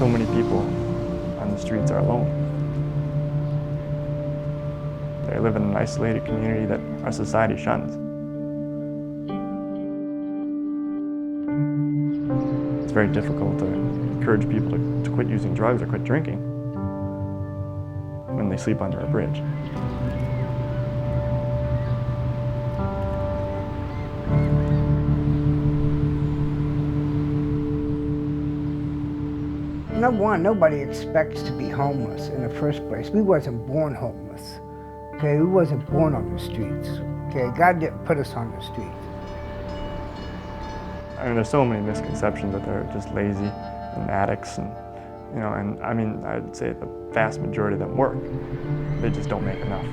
So many people on the streets are alone. They live in an isolated community that our society shuns. It's very difficult to encourage people to quit using drugs or quit drinking when they sleep under a bridge. Number one, nobody expects to be homeless in the first place. We wasn't born homeless. Okay, we wasn't born on the streets. Okay, God didn't put us on the streets. I mean, there's so many misconceptions that they're just lazy and addicts, and I mean, I'd say the vast majority of them work. They just don't make enough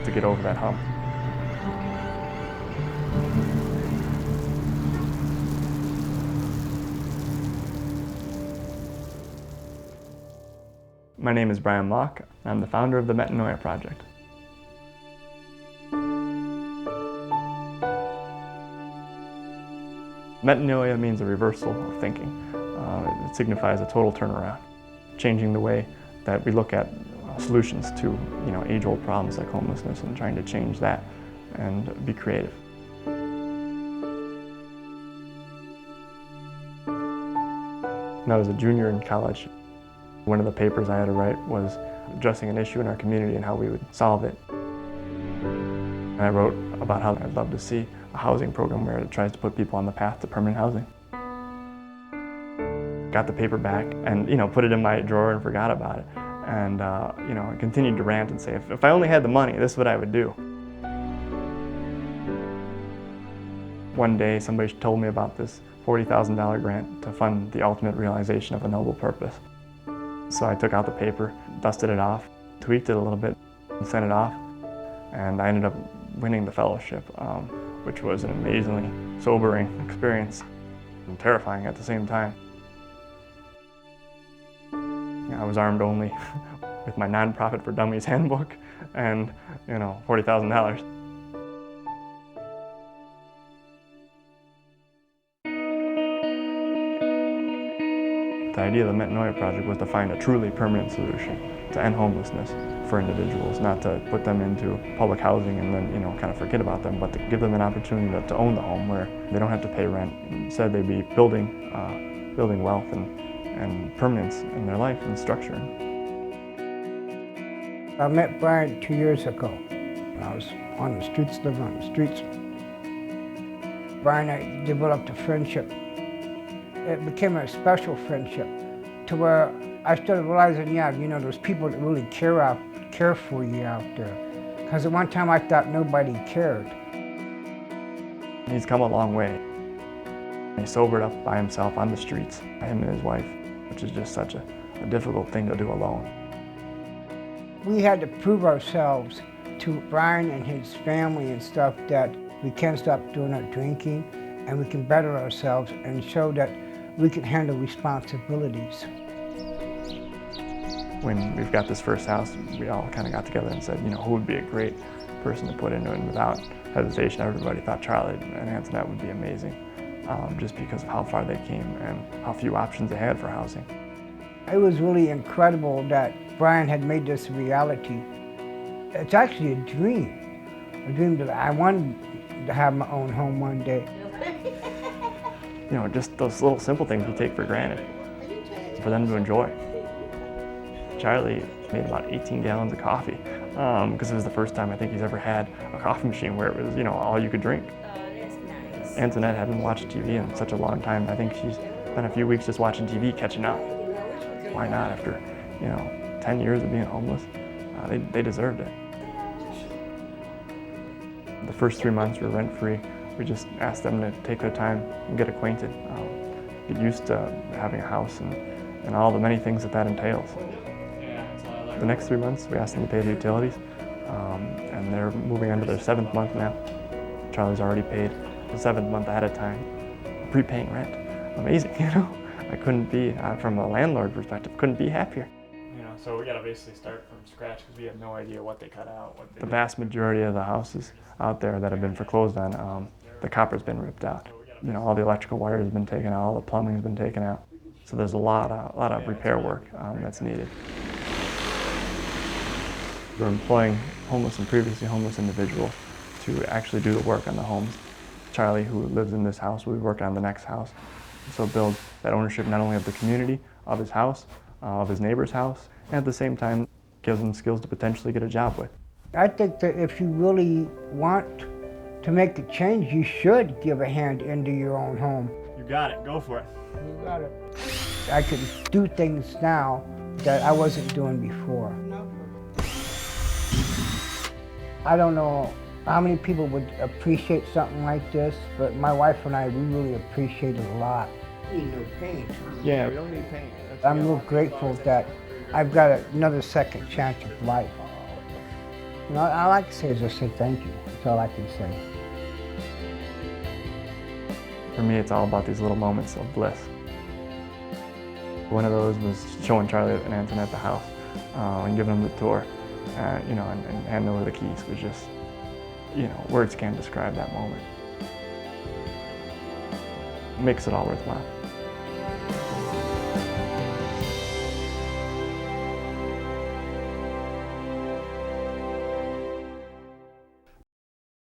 to get over that hump. My name is Bryan Mauk. I'm the founder of the Metanoia Project. Metanoia means a reversal of thinking. It signifies a total turnaround, changing the way that we look at solutions to age-old problems like homelessness, and trying to change that and be creative. When I was a junior in college, one of the papers I had to write was addressing an issue in our community and how we would solve it. And I wrote about how I'd love to see a housing program where it tries to put people on the path to permanent housing. Got the paper back and put it in my drawer and forgot about it. And I continued to rant and say, if I only had the money, this is what I would do. One day somebody told me about this $40,000 grant to fund the ultimate realization of a noble purpose. So I took out the paper, dusted it off, tweaked it a little bit, and sent it off. And I ended up winning the fellowship, which was an amazingly sobering experience and terrifying at the same time. I was armed only with my Nonprofit for Dummies handbook and $40,000. The idea of the Metanoia Project was to find a truly permanent solution to end homelessness for individuals, not to put them into public housing and then kind of forget about them, but to give them an opportunity to own the home where they don't have to pay rent. Instead, they'd be building wealth and permanence in their life and structure. I met Bryan 2 years ago. I was on the streets, living on the streets. Bryan and I developed a friendship. It became a special friendship to where I started realizing, there's people that really care for you out there. Because at one time I thought nobody cared. He's come a long way. He sobered up by himself on the streets, him and his wife, which is just such a difficult thing to do alone. We had to prove ourselves to Bryan and his family and stuff that we can stop doing our drinking and we can better ourselves and show that we can handle responsibilities. When we've got this first house, we all kind of got together and said, who would be a great person to put into it? And without hesitation, everybody thought Charlie and Antoinette would be amazing, just because of how far they came and how few options they had for housing. It was really incredible that Bryan had made this a reality. It's actually a dream that I wanted to have my own home one day. Just those little simple things we take for granted, for them to enjoy. Charlie made about 18 gallons of coffee, because it was the first time I think he's ever had a coffee machine where it was, all you could drink. That's nice. Antoinette hadn't watched TV in such a long time. I think she's spent a few weeks just watching TV, catching up. Why not after, 10 years of being homeless? They deserved it. The first 3 months we were rent-free. We just asked them to take their time and get acquainted, get used to having a house and all the many things that entails. The next 3 months we asked them to pay the utilities, and they're moving on to their 7th month now. Charlie's already paid the 7th month ahead of time, prepaying rent. Amazing, I couldn't be, from a landlord perspective, couldn't be happier. So we got to basically start from scratch because we have no idea what they cut out. The vast majority of the houses out there that have been foreclosed on, the copper's been ripped out. All the electrical wires have been taken out, all the plumbing's been taken out. So there's a lot of repair work that's needed. We're employing homeless and previously homeless individuals to actually do the work on the homes. Charlie, who lives in this house, will be working on the next house. So build that ownership not only of the community, of his house, of his neighbor's house, and at the same time gives him skills to potentially get a job with. I think that if you really want to make a change, you should give a hand into your own home. You got it, go for it. You got it. I can do things now that I wasn't doing before. I don't know how many people would appreciate something like this, but my wife and I, we really appreciate it a lot. We need no paint. Yeah, we don't need paint. I'm real grateful that I've got another second chance of life. You know, all I like to say is just say thank you. That's all I can say. For me, it's all about these little moments of bliss. One of those was showing Charlie and Antoinette the house and giving them the tour, you know, and handing over the keys was just, you know, words can't describe that moment. It makes it all worthwhile.